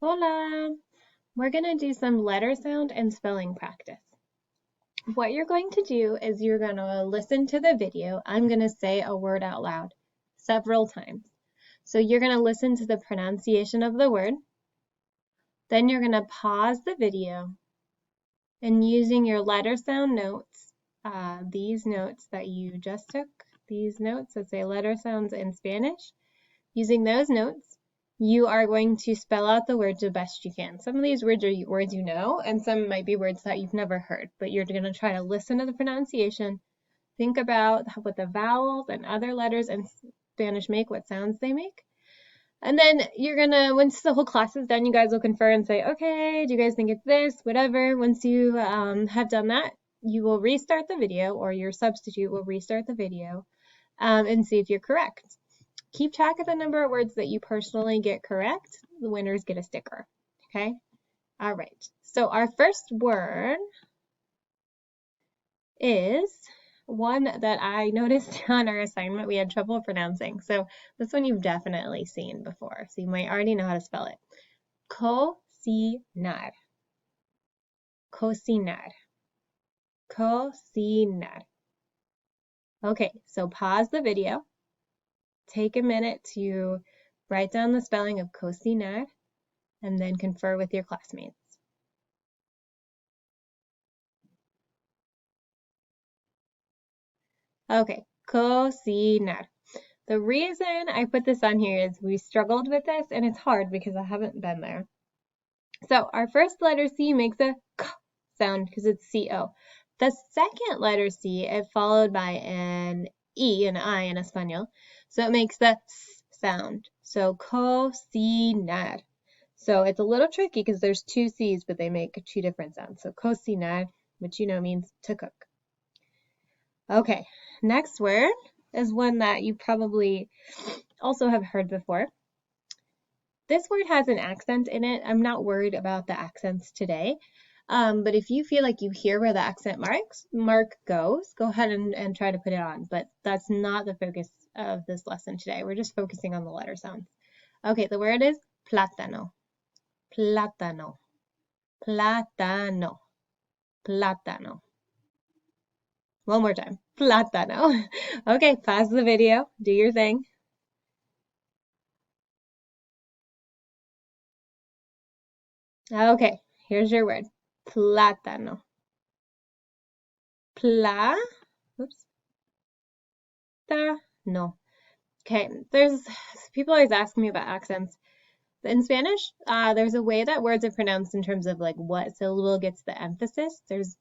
Hola! We're going to do some letter sound and spelling practice. What you're going to do is you're going to listen to the video. I'm going to say a word out loud several times. So you're going to listen to the pronunciation of the word. Then you're going to pause the video and using your letter sound notes, these notes that you just took, these notes that say letter sounds in Spanish, using those notes, you are going to spell out the words the best you can. Some of these words are words you know, and some might be words that you've never heard, but you're going to try to listen to the pronunciation, think about what the vowels and other letters in Spanish make, what sounds they make. And then you're going to, once the whole class is done, you guys will confer and say, okay, do you guys think it's this, whatever. Once you have done that, you will restart the video, or your substitute will restart the video and see if you're correct. Keep track of the number of words that you personally get correct. The winners get a sticker. Okay? All right. So our first word is one that I noticed on our assignment we had trouble pronouncing. So this one you've definitely seen before. So you might already know how to spell it. Cocinar. Cocinar. Cocinar. Okay, so pause the video. Take a minute to write down the spelling of cocinar and then confer with your classmates. Okay, cocinar. The reason I put this on here is we struggled with this and it's hard because I haven't been there. So our first letter C makes a k sound because it's C-O. The second letter C is followed by an E, an I in Espanol. So it makes the S sound. So cocinar. So it's a little tricky because there's two C's, but they make two different sounds. So cocinar, which you know means to cook. Okay, next word is one that you probably also have heard before. This word has an accent in it. I'm not worried about the accents today. But if you feel like you hear where the accent mark goes, go ahead and try to put it on. But that's not the focus of this lesson today. We're just focusing on the letter sounds. Okay, the word is plátano. Plátano. Plátano. Plátano. One more time. Plátano. Okay, pause the video. Do your thing. Okay, here's your word. Plátano. Oops. No. Okay, there's people always ask me about accents. In Spanish, there's a way that words are pronounced in terms of like what syllable gets the emphasis. There's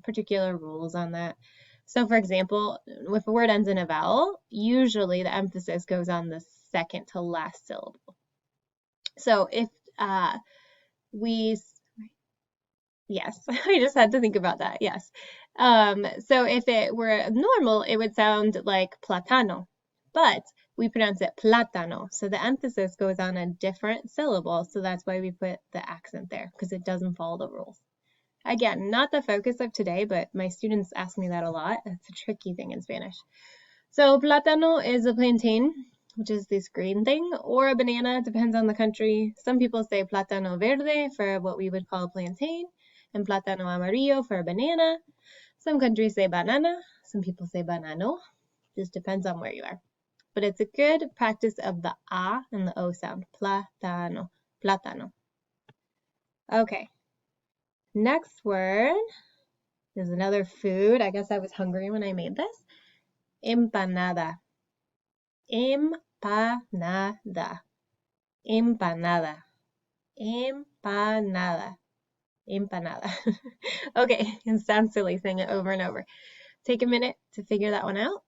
particular rules on that. So for example, if a word ends in a vowel, usually the emphasis goes on the second to last syllable. So if yes, I just had to think about that. Yes. So if it were normal, it would sound like platano, but we pronounce it plátano. So the emphasis goes on a different syllable. So that's why we put the accent there, because it doesn't follow the rules. Again, not the focus of today, but my students ask me that a lot. It's a tricky thing in Spanish. So plátano is a plantain, which is this green thing, or a banana, depends on the country. Some people say plátano verde for what we would call a plantain, and plátano amarillo for a banana. Some countries say banana, some people say banano. Just depends on where you are. But it's a good practice of the A and the O sound. Plátano, plátano. Okay. Next word is another food. I guess I was hungry when I made this. Empanada. Empanada. Empanada. Empanada. Empanada. Okay, it sounds silly saying it over and over. Take a minute to figure that one out.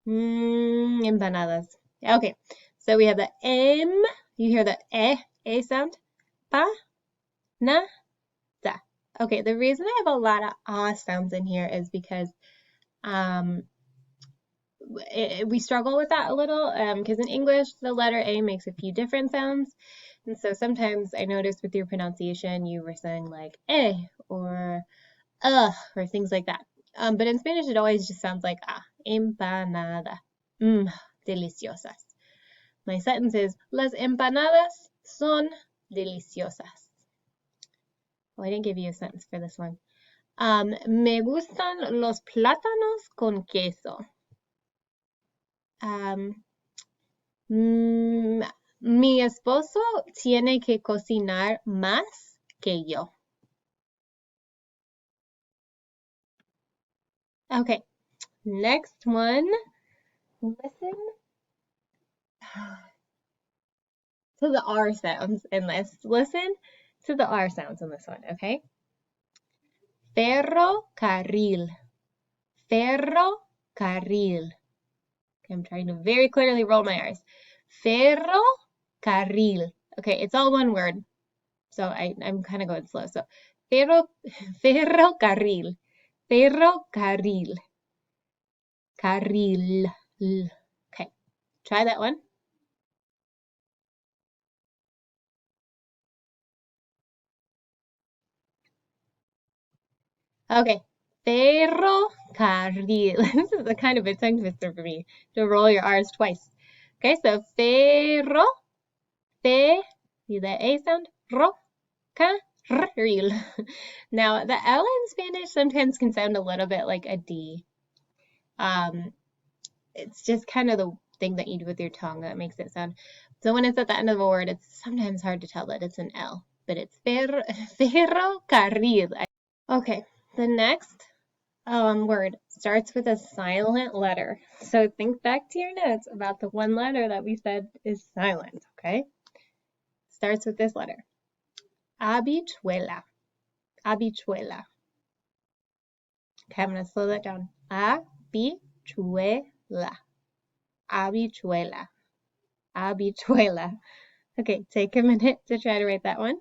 Empanadas. Okay, so we have the M. You hear the a sound. Pa, na, da. Okay, the reason I have a lot of ah sounds in here is because we struggle with that a little because in English, the letter A makes a few different sounds. And so sometimes I noticed with your pronunciation, you were saying like or or things like that. But in Spanish, it always just sounds like empanada. Deliciosas. My sentence is, las empanadas son deliciosas. Oh, I didn't give you a sentence for this one. Me gustan los plátanos con queso. Mi esposo tiene que cocinar más que yo. Okay, next one. Listen to the R sounds in this. Listen to the R sounds in this one, okay? Ferrocarril. Ferrocarril. Okay, I'm trying to very clearly roll my R's. Ferrocarril. Okay, it's all one word. So I'm kind of going slow. So ferrocarril. Ferrocarril. Carril. Okay, try that one. Okay, ferrocarril. This is a kind of a tongue twister for me to roll your R's twice. Okay, so ferro, see the A sound? Ro, carril. Now, the L in Spanish sometimes can sound a little bit like a D. It's just kind of the thing that you do with your tongue that makes it sound. So when it's at the end of a word, it's sometimes hard to tell that it's an L, but it's ferrocarril. Okay, the next word starts with a silent letter. So think back to your notes about the one letter that we said is silent, okay? Starts with this letter. Habichuela. Habichuela. Okay, I'm going to slow that down. Habichuela. Habichuela. Habichuela. Okay, take a minute to try to write that one.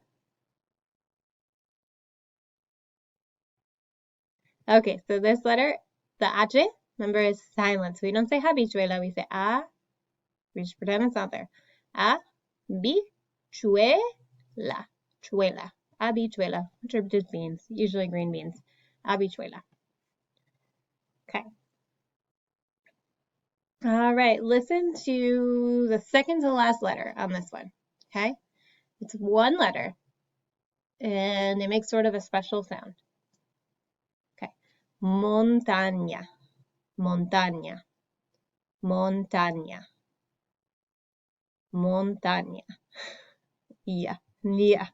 Okay, so this letter, the H, remember, is silent. So we don't say habichuela, we say a. We just pretend it's not there. Habichuela. Chuela. Habichuela, which are just beans, usually green beans. Habichuela. Okay. All right, listen to the second to last letter on this one, okay? It's one letter, and it makes sort of a special sound. Okay. Montaña, montaña, montaña, montaña. Yeah, yeah.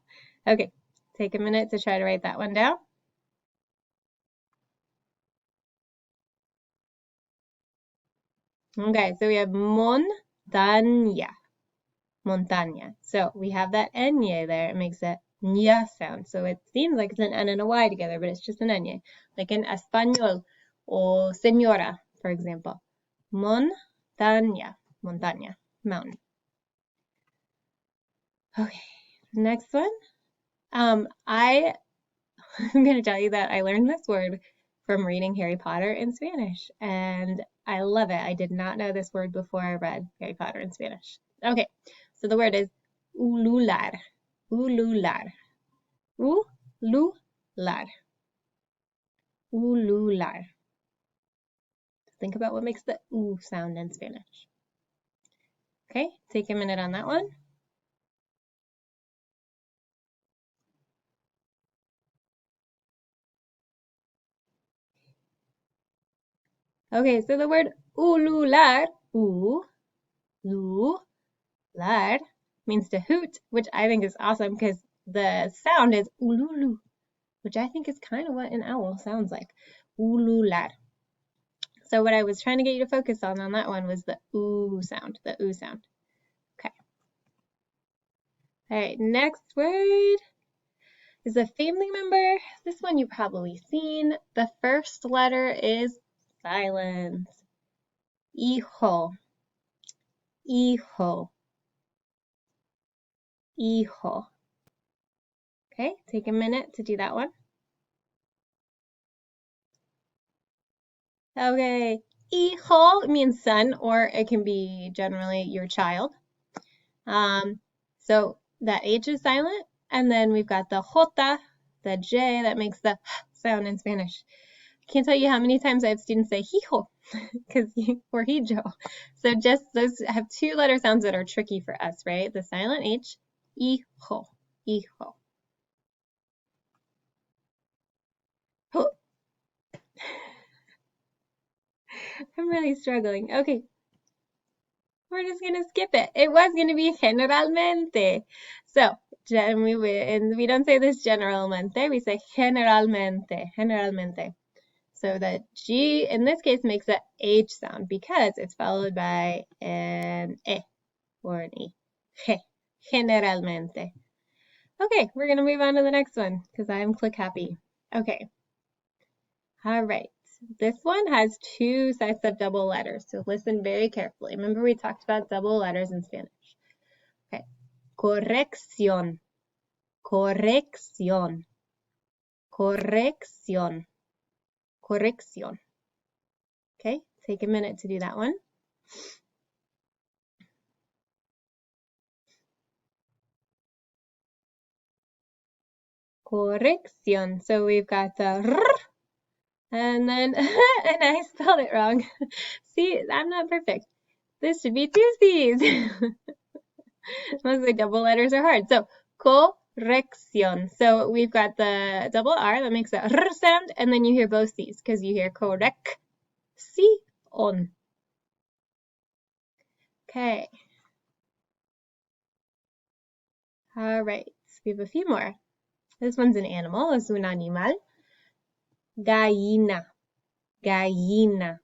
Okay, take a minute to try to write that one down. Okay, so we have montaña, montaña. So we have that ñ there. It makes that ñ sound. So it seems like it's an N and a Y together, but it's just an ñ. Like in español or señora, for example. Montaña, montaña, mountain. Okay, next one. I'm going to tell you that I learned this word from reading Harry Potter in Spanish, and I love it. I did not know this word before I read Harry Potter in Spanish. Okay, so the word is ulular, ulular, ulular, ulular. Think about what makes the oo sound in Spanish. Okay, take a minute on that one. Okay, so the word ulular, ulular, means to hoot, which I think is awesome because the sound is ululu, which I think is kind of what an owl sounds like. Ulular. So what I was trying to get you to focus on that one was the oo sound, the oo sound. Okay. All right, next word is a family member. This one you've probably seen. The first letter is silence. Hijo, hijo, hijo. Okay, take a minute to do that one. Okay, hijo means son, or it can be generally your child. So that H is silent, and then we've got the jota, the J that makes the sound in Spanish. I can't tell you how many times I have students say hijo because Jorgillo. So just those have two letter sounds that are tricky for us, right? The silent H, hijo, hijo. Oh, I'm really struggling. Okay, we're just gonna skip it. It was gonna be generalmente. So, and we don't say this generalmente, we say generalmente, generalmente. So the G in this case makes a H sound because it's followed by an E or an E. Generalmente. Okay, we're gonna move on to the next one because I'm click happy. Okay. All right. This one has two sets of double letters, so listen very carefully. Remember we talked about double letters in Spanish. Okay. Corrección. Corrección. Corrección. Corrección. Okay, take a minute to do that one. Corrección. So we've got the r, and then, and I spelled it wrong. See, I'm not perfect. This should be two C's. Mostly double letters are hard. So, corrección. So we've got the double R that makes a r sound, and then you hear both C's because you hear corrección. Okay. All right. We have a few more. This one's an animal. Es un animal. Gallina. Gallina.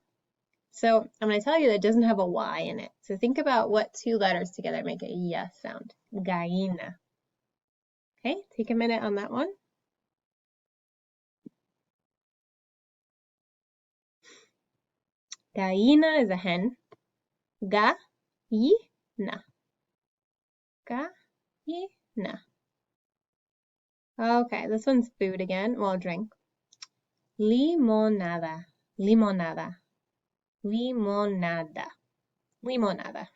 So I'm going to tell you that it doesn't have a Y in it. So think about what two letters together make a Y sound. Gallina. Okay, take a minute on that one. Gallina is a hen. Gallina. Gallina. Okay, this one's food again. Well, drink. Limonada. Limonada. Limonada. Limonada.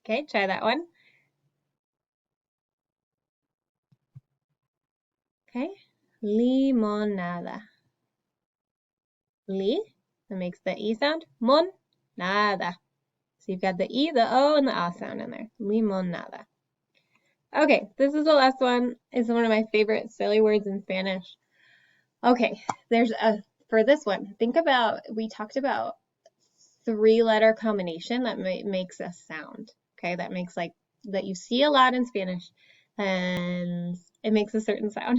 Okay, try that one. Okay, limonada. Li, that makes the E sound. Mon, nada. So you've got the E, the O, and the A sound in there. Limonada. Okay, this is the last one. It's one of my favorite silly words in Spanish. Okay, for this one, think about, we talked about three-letter combination that makes a sound. Okay, that makes that you see a lot in Spanish, and it makes a certain sound.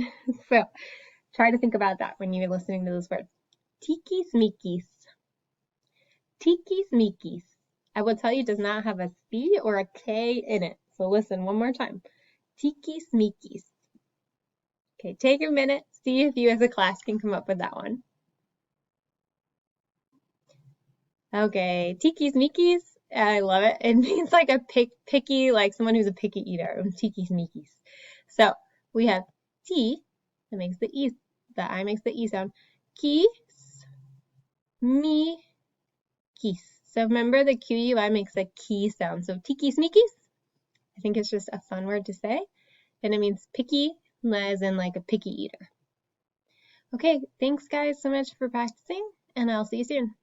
So try to think about that when you're listening to those words. Tiquismiquis. Tiquismiquis. I will tell you it does not have a C or a K in it. So listen one more time. Tiquismiquis. Okay, take a minute. See if you as a class can come up with that one. Okay, tiquismiquis. I love it. It means like a picky, like someone who's a picky eater. Tiquismiquis. So we have T that makes the E, the I makes the E sound. Quis, mi, quis. So remember the QUI makes a key sound. So tiquismiquis, I think it's just a fun word to say. And it means picky, as in like a picky eater. Okay, thanks guys so much for practicing, and I'll see you soon.